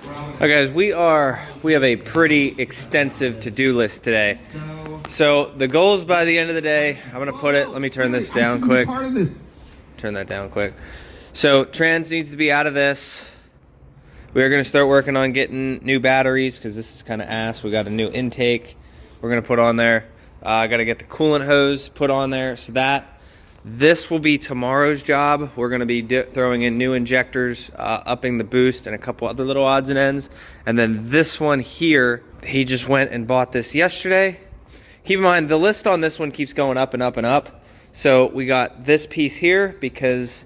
Alright guys, we have a pretty extensive to-do list today. So the goal is by the end of the day, I'm gonna put it, let me turn this down quick. Turn that down quick. So trans needs to be out of this. We are gonna start working on getting new batteries because this is kind of ass. We got a new intake we're gonna put on there. I gotta get the coolant hose put on there. So this will be tomorrow's job. We're gonna be throwing in new injectors, upping the boost, and a couple other little odds and ends. And then this one here, he just went and bought this yesterday. Keep in mind, the list on this one keeps going up and up and up. So we got this piece here because,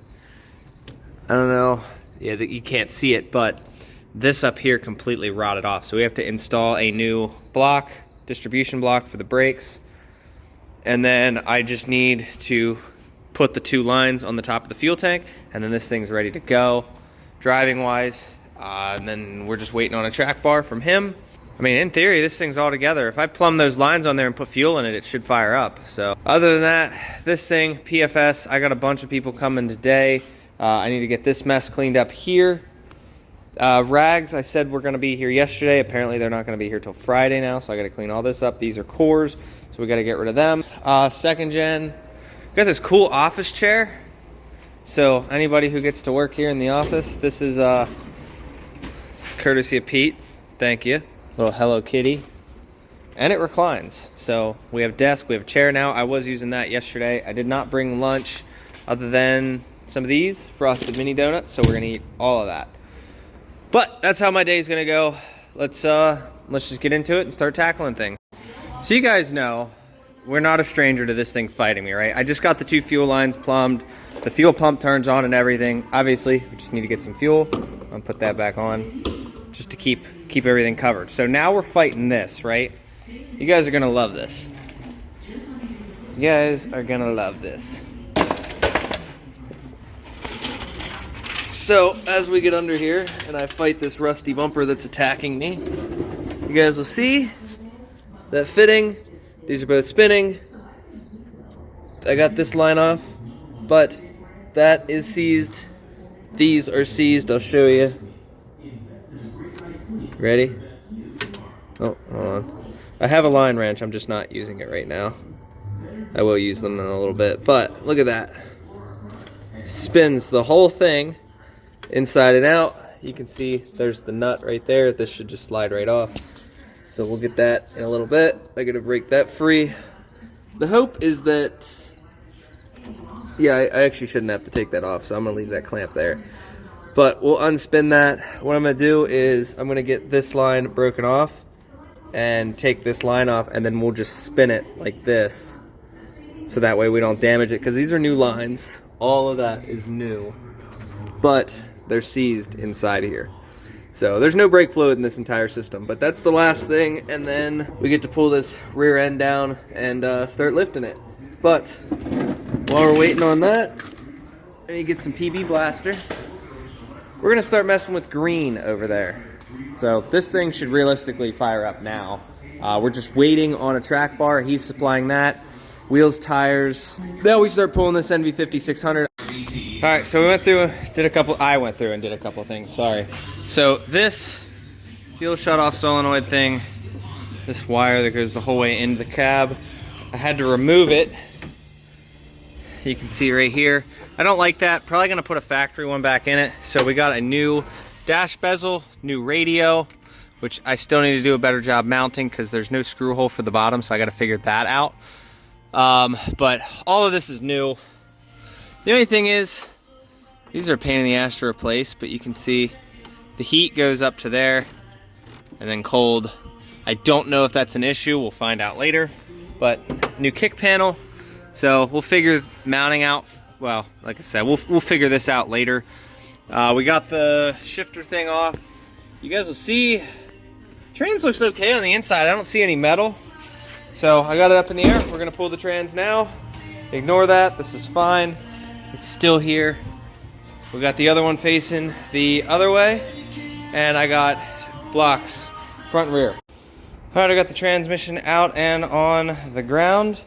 I don't know, yeah, you can't see it, but this up here completely rotted off. So we have to install a new block, distribution block for the brakes. And then I just need to put the two lines on the top of the fuel tank, and then this thing's ready to go driving wise. And then we're just waiting on a track bar from him. I mean, in theory, this thing's all together. If I plumb those lines on there and put fuel in it, it should fire up. So other than that, this thing, PFS, I got a bunch of people coming today. I need to get this mess cleaned up here. Rags, I said we're gonna be here yesterday. Apparently they're not gonna be here till Friday now, so I gotta clean all this up. These are cores, so we gotta get rid of them. Second gen, got this cool office chair. So anybody who gets to work here in the office, this is courtesy of Pete. Thank you. Little Hello Kitty. And it reclines. So we have desk, we have chair now. I was using that yesterday. I did not bring lunch other than some of these frosted mini donuts, so we're gonna eat all of that. But that's how my day's gonna go. Let's just get into it and start tackling things. So you guys know, we're not a stranger to this thing fighting me, right? I just got the two fuel lines plumbed. The fuel pump turns on and everything. Obviously, we just need to get some fuel. I'll put that back on just to keep everything covered. So now we're fighting this, right? You guys are gonna love this. You guys are gonna love this. So as we get under here and I fight this rusty bumper that's attacking me, you guys will see that fitting. These are both spinning. I got this line off, but that is seized. These are seized. I'll show you. Ready? Oh, hold on. I have a line wrench. I'm just not using it right now. I will use them in a little bit, but look at that. Spins the whole thing inside and out. You can see there's the nut right there. This should just slide right off. So we'll get that in a little bit. I gotta break that free. The hope is that, yeah, I actually shouldn't have to take that off, so I'm gonna leave that clamp there. But we'll unspin that. What I'm gonna do is I'm gonna get this line broken off and take this line off, and then we'll just spin it like this. So that way we don't damage it, because these are new lines. All of that is new, but they're seized inside here. So there's no brake fluid in this entire system, but that's the last thing, and then we get to pull this rear end down and start lifting it. But while we're waiting on that, I need to get some PB Blaster. We're gonna start messing with green over there. So this thing should realistically fire up now. We're just waiting on a track bar. He's supplying that. Wheels, tires. Then we start pulling this NV 5600. All right, so I went through and did a couple things, sorry. So this fuel shut-off solenoid thing, this wire that goes the whole way into the cab, I had to remove it. You can see right here. I don't like that. Probably gonna put a factory one back in it. So we got a new dash bezel, new radio, which I still need to do a better job mounting because there's no screw hole for the bottom, so I gotta figure that out. But all of this is new. The only thing is, these are a pain in the ass to replace, but you can see the heat goes up to there and then cold. I don't know if that's an issue. We'll find out later. But new kick panel. So we'll figure mounting out. Well, like I said, we'll figure this out later. We got the shifter thing off. You guys will see, trans looks okay on the inside. I don't see any metal. So I got it up in the air. We're gonna pull the trans now. Ignore that, this is fine. It's still here. We got the other one facing the other way, and I got blocks, front and rear. All right, I got the transmission out and on the ground.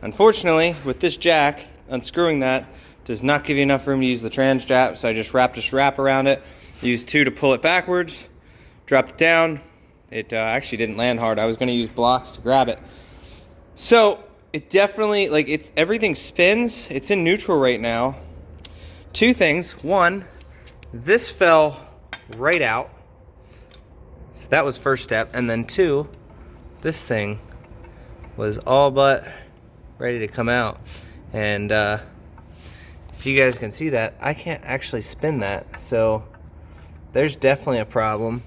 Unfortunately, with this jack, unscrewing that does not give you enough room to use the trans strap, so I just wrapped a strap around it. Used two to pull it backwards. dropped it down. It actually didn't land hard. I was going to use blocks to grab it. So it definitely, like, everything spins. It's in neutral right now. Two things. One, this fell right out. So that was first step. And then two, this thing was all but ready to come out. And if you guys can see that, I can't actually spin that. So there's definitely a problem.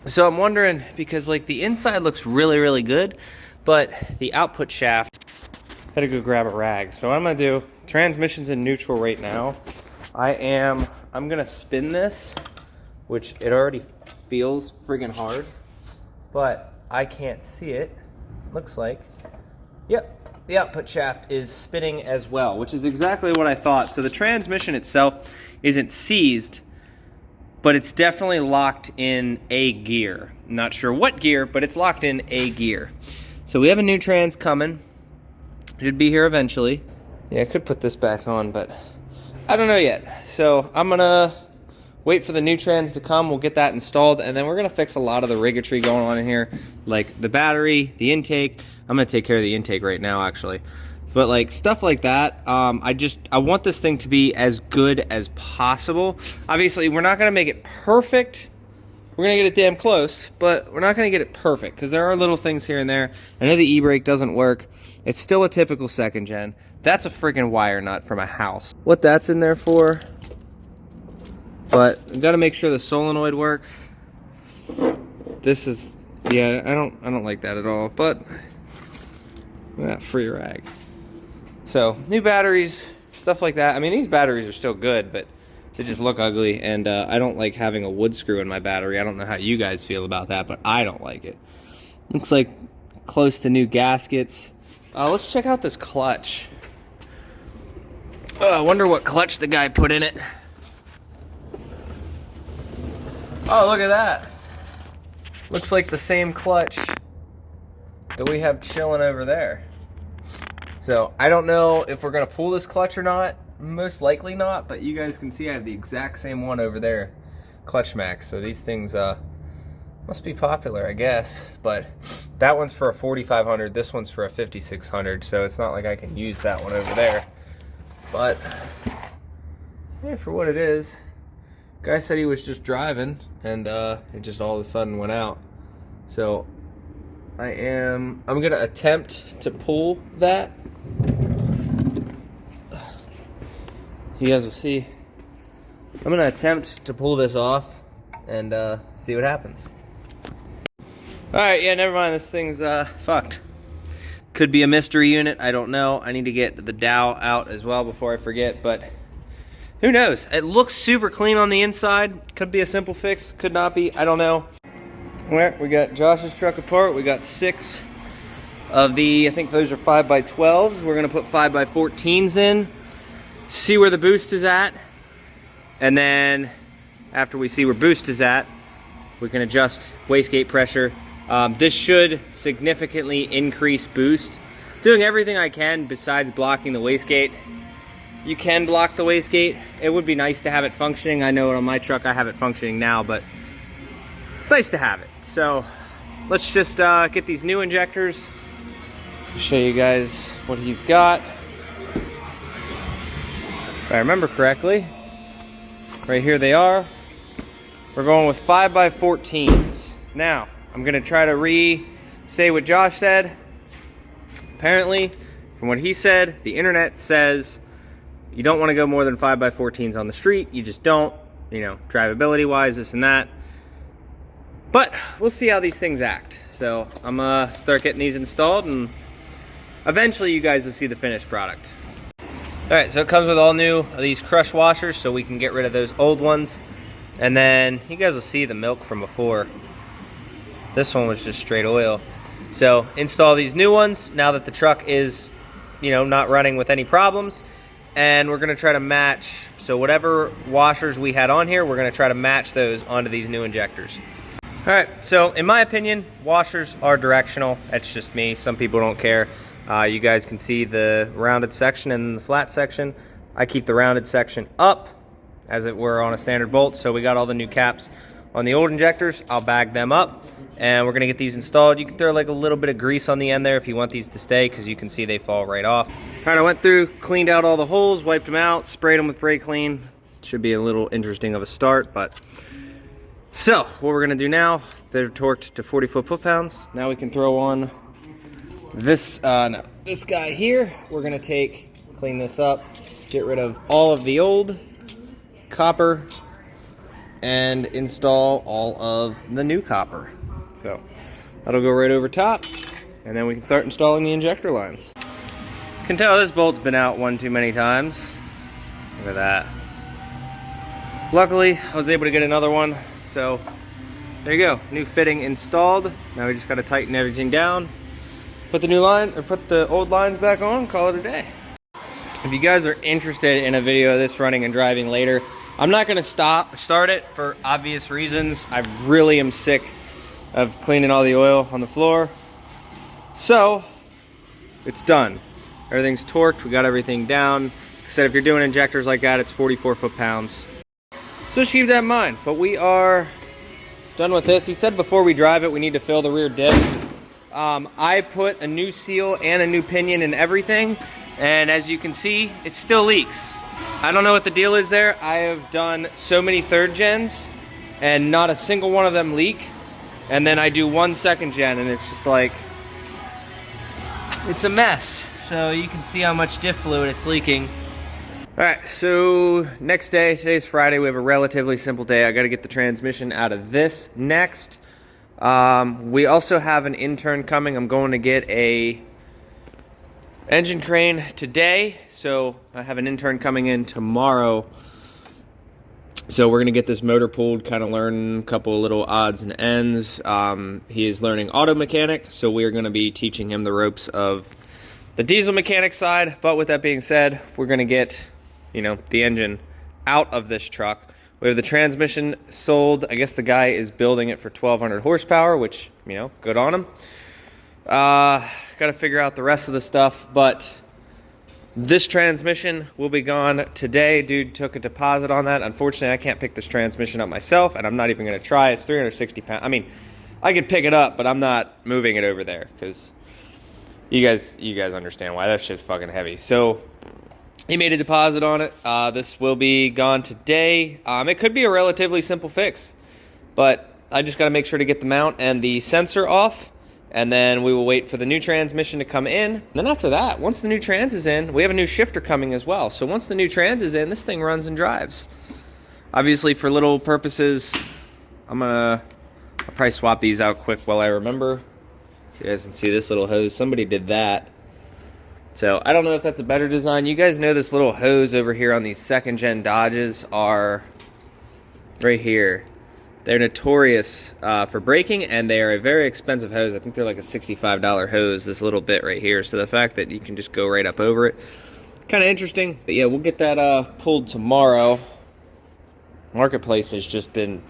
So I'm wondering, because like the inside looks really, really good, but the output shaft, gotta go grab a rag. So what I'm gonna do, transmission's in neutral right now. I'm gonna spin this, which it already feels friggin' hard, but I can't see it. Looks like, yep, the output shaft is spinning as well, which is exactly what I thought. So the transmission itself isn't seized, but it's definitely locked in a gear. Not sure what gear, but it's locked in a gear. So we have a new trans coming. Should be here eventually. Yeah, I could put this back on, but I don't know yet. So I'm gonna wait for the new trans to come. We'll get that installed, and then we're gonna fix a lot of the rigatry going on in here, like the battery, the intake. I'm gonna take care of the intake right now, actually. But like stuff like that, I want this thing to be as good as possible. Obviously, we're not gonna make it perfect. We're gonna get it damn close, but we're not gonna get it perfect because there are little things here and there. I know the e-brake doesn't work. It's still a typical second gen. That's a freaking wire nut from a house. What that's in there for? But I've got to make sure the solenoid works. This is, yeah, I don't like that at all. But that free rag. So new batteries, stuff like that. I mean, these batteries are still good, but they just look ugly, and I don't like having a wood screw in my battery. I don't know how you guys feel about that, but I don't like it. Looks like close to new gaskets. Let's check out this clutch. I wonder what clutch the guy put in it. Oh, look at that. Looks like the same clutch that we have chilling over there. So I don't know if we're gonna pull this clutch or not. Most likely not, but you guys can see I have the exact same one over there, Clutch Max. So these things must be popular, I guess. But that one's for a 4500, this one's for a 5600, so it's not like I can use that one over there. But yeah, for what it is, guy said he was just driving, and it just all of a sudden went out. So I'm gonna attempt to pull that. You guys will see. I'm gonna attempt to pull this off and see what happens. Alright, yeah, never mind, this thing's fucked. Could be a mystery unit, I don't know. I need to get the dowel out as well before I forget, but who knows? It looks super clean on the inside. Could be a simple fix, could not be, I don't know. Alright, we got Josh's truck apart. We got 6 of the, I think those are 5x12s. We're gonna put 5x14s in, see where the boost is at, and then after we see where boost is at, we can adjust wastegate pressure. This should significantly increase boost. Doing everything I can besides blocking the wastegate. You can block the wastegate. It would be nice to have it functioning. I know on my truck I have it functioning now, but it's nice to have it. So let's just get these new injectors. Show you guys what he's got. If I remember correctly, right here they are. We're going with 5x14s. Now, I'm gonna try to say what Josh said. Apparently, from what he said, the internet says you don't want to go more than 5x14s on the street. You just don't, you know, drivability wise, this and that. But we'll see how these things act. So I'm gonna start getting these installed, and eventually you guys will see the finished product. All right, so it comes with all new of these crush washers, so we can get rid of those old ones. And then you guys will see the milk from before. This one was just straight oil. So install these new ones now that the truck is, you know, not running with any problems. And we're gonna try to match, so whatever washers we had on here, we're gonna try to match those onto these new injectors. All right, so in my opinion, washers are directional. That's just me, some people don't care. You guys can see the rounded section and the flat section. I keep the rounded section up as it were on a standard bolt, so we got all the new caps on the old injectors, I'll bag them up, and we're gonna get these installed. You can throw like a little bit of grease on the end there if you want these to stay, because you can see they fall right off. All right, I went through, cleaned out all the holes, wiped them out, sprayed them with brake clean. Should be a little interesting of a start, but. So, what we're gonna do now, they're torqued to 40 foot-pounds. Now we can throw on this, this guy here. We're gonna clean this up, get rid of all of the old copper, and install all of the new copper. So, that'll go right over top, and then we can start installing the injector lines. You can tell this bolt's been out one too many times. Look at that. Luckily, I was able to get another one. So there you go, new fitting installed. Now we just gotta tighten everything down, put the new line, or put the old lines back on, call it a day. If you guys are interested in a video of this running and driving later, I'm not gonna start it for obvious reasons. I really am sick of cleaning all the oil on the floor. So it's done. Everything's torqued, we got everything down. Like I said, if you're doing injectors like that, it's 44 foot-pounds. So just keep that in mind. But we are done with this. He said before we drive it, we need to fill the rear diff. I put a new seal and a new pinion in everything, and as you can see, it still leaks. I don't know what the deal is there. I have done so many third gens, and not a single one of them leak. And then I do one second gen, and it's just like, it's a mess. So you can see how much diff fluid it's leaking. All right, so next day, today's Friday, we have a relatively simple day. I gotta get the transmission out of this next. We also have an intern coming. I'm going to get a engine crane today. So I have an intern coming in tomorrow. So we're gonna get this motor pulled, kind of learn a couple of little odds and ends. He is learning auto mechanic, so we are gonna be teaching him the ropes of the diesel mechanic side. But with that being said, we're gonna get the engine out of this truck. We have the transmission sold. I guess the guy is building it for 1,200 horsepower, which, good on him. Got to figure out the rest of the stuff, but this transmission will be gone today. Dude took a deposit on that. Unfortunately, I can't pick this transmission up myself, and I'm not even going to try. It's 360 pounds. I mean, I could pick it up, but I'm not moving it over there because you guys understand why that shit's fucking heavy. So he made a deposit on it. This will be gone today. It could be a relatively simple fix, but I just got to make sure to get the mount and the sensor off, and then we will wait for the new transmission to come in. And then after that, once the new trans is in, we have a new shifter coming as well. So once the new trans is in, this thing runs and drives. Obviously, for little purposes, I'll probably swap these out quick while I remember. You guys can see this little hose. Somebody did that. So I don't know if that's a better design. You guys know this little hose over here on these second gen Dodges are right here. They're notorious for braking, and they are a very expensive hose. I think they're like a $65 hose, this little bit right here. So the fact that you can just go right up over it, kind of interesting. But yeah, we'll get that pulled tomorrow. Marketplace has just been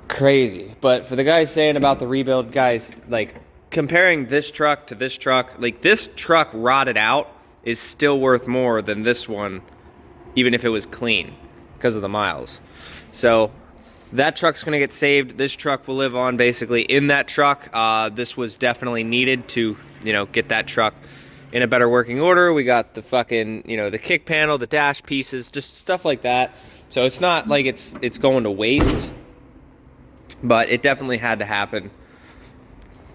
crazy. But for the guys saying about the rebuild, guys, like, comparing this truck to this truck, like, this truck rotted out is still worth more than this one, even if it was clean, because of the miles. So that truck's gonna get saved. This truck will live on basically in that truck. This was definitely needed to, get that truck in a better working order. We got the fucking, the kick panel, the dash pieces, just stuff like that. So it's not like it's going to waste, but it definitely had to happen.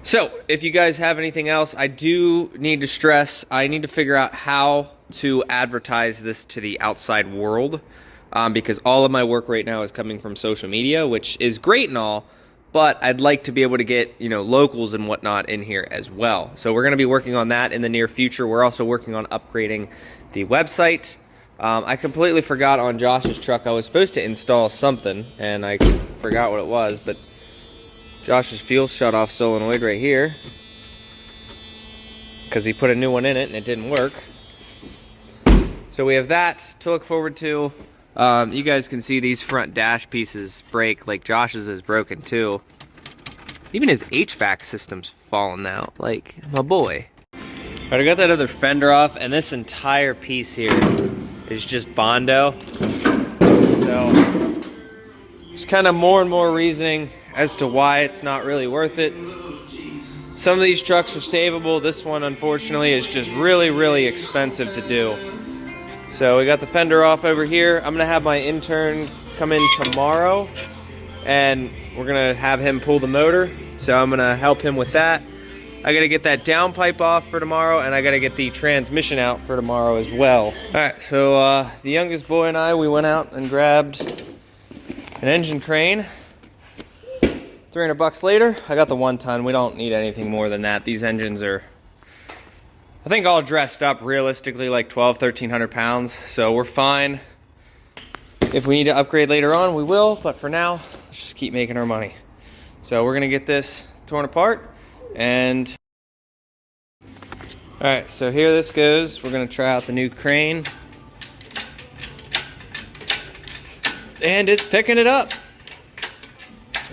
So if you guys have anything else, I do need to stress, I need to figure out how to advertise this to the outside world, because all of my work right now is coming from social media, which is great and all, but I'd like to be able to get, locals and whatnot in here as well. So we're going to be working on that in the near future. We're also working on upgrading the website. I completely forgot on Josh's truck. I was supposed to install something, and I forgot what it was, but Josh's fuel shut-off solenoid right here, because he put a new one in it and it didn't work. So we have that to look forward to. You guys can see these front dash pieces break, like Josh's is broken too. Even his HVAC system's falling out, like my boy. But I got that other fender off, and this entire piece here is just Bondo. So There's kind of more and more reasoning as to why it's not really worth it. Some of these trucks are savable. This one, unfortunately, is just really, really expensive to do. So we got the fender off over here. I'm gonna have my intern come in tomorrow and we're gonna have him pull the motor. So I'm gonna help him with that. I gotta get that downpipe off for tomorrow, and I gotta get the transmission out for tomorrow as well. All right, so the youngest boy and I, we went out and grabbed an engine crane. $300 later, I got the 1 ton. We don't need anything more than that. These engines are, I think, all dressed up realistically like 1,200–1,300 pounds, so we're fine. If we need to upgrade later on, we will, but for now, let's just keep making our money. So we're gonna get this torn apart, and all right, so here this goes. We're gonna try out the new crane, and it's picking it up.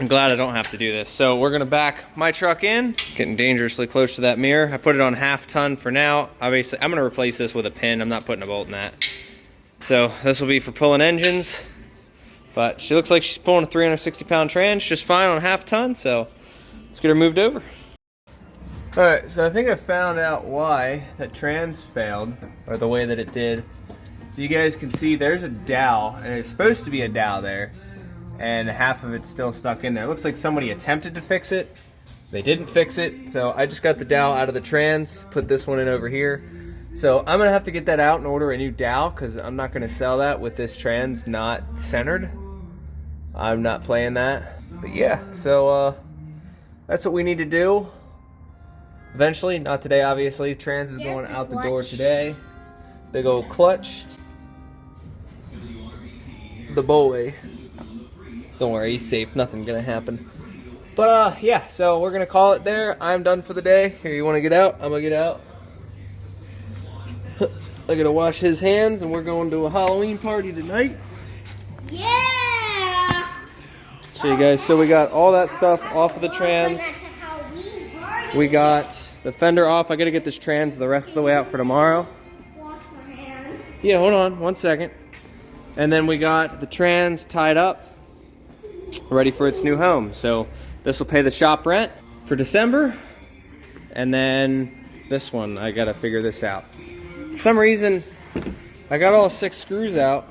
I'm glad I don't have to do this. So we're gonna back my truck in, getting dangerously close to that mirror. I put it on 1/2 ton for now. Obviously, I'm gonna replace this with a pin. I'm not putting a bolt in that. So this will be for pulling engines, but she looks like she's pulling a 360-pound trans just fine on 1/2 ton, so let's get her moved over. All right, so I think I found out why that trans failed, or the way that it did. So you guys can see there's a dowel, and it's supposed to be a dowel there, and half of it's still stuck in there. It looks like somebody attempted to fix it. They didn't fix it, so I just got the dowel out of the trans, put this one in over here. So I'm gonna have to get that out and order a new dowel, because I'm not gonna sell that with this trans not centered. I'm not playing that. But yeah, so that's what we need to do. Eventually, not today obviously. Trans is going out the door today. Big old clutch. The boy. Don't worry, he's safe. Nothing gonna happen. But yeah, so we're gonna call it there. I'm done for the day. Here, you wanna get out? I'm gonna get out. I gotta wash his hands, and we're going to a Halloween party tonight. Yeah! So you guys, so we got all that stuff off of the trans. We got the fender off. I gotta get this trans the rest of the way out for tomorrow. Wash my hands. Yeah, hold on 1 second. And then we got the trans tied up, ready for its new home. So this will pay the shop rent for December. And then this one, I gotta figure this out. For some reason, I got all 6 screws out,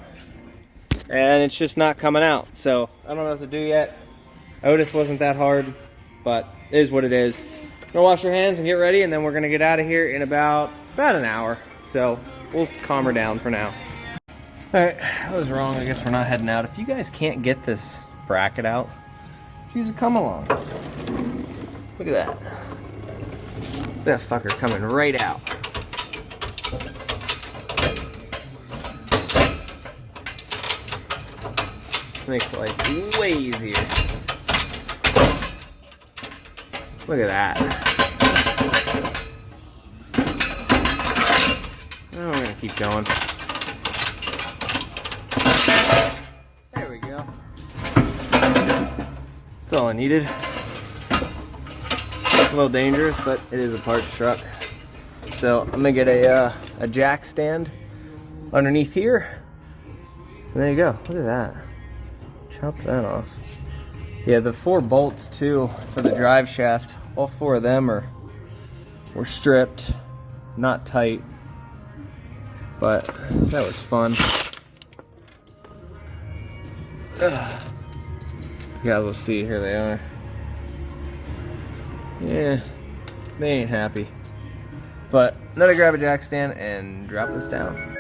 and it's just not coming out. So I don't know what to do yet. Otis wasn't that hard, but it is what it is. Gonna wash your hands and get ready, and then we're gonna get out of here in about an hour. So we'll calm her down for now. All right, I was wrong. I guess we're not heading out. If you guys can't get this bracket out, use a come along. Look at that. That fucker coming right out. Makes life way easier. Look at that. Oh, we're gonna keep going. There we go. That's all I needed. A little dangerous, but it is a parts truck. So I'm gonna get a jack stand underneath here. And there you go. Look at that. Chop that off. Yeah, the 4 bolts too for the drive shaft, all 4 of them were stripped, not tight, but that was fun. Ugh. You guys will see, here they are. Yeah, they ain't happy. But I'm gonna grab a jack stand and drop this down.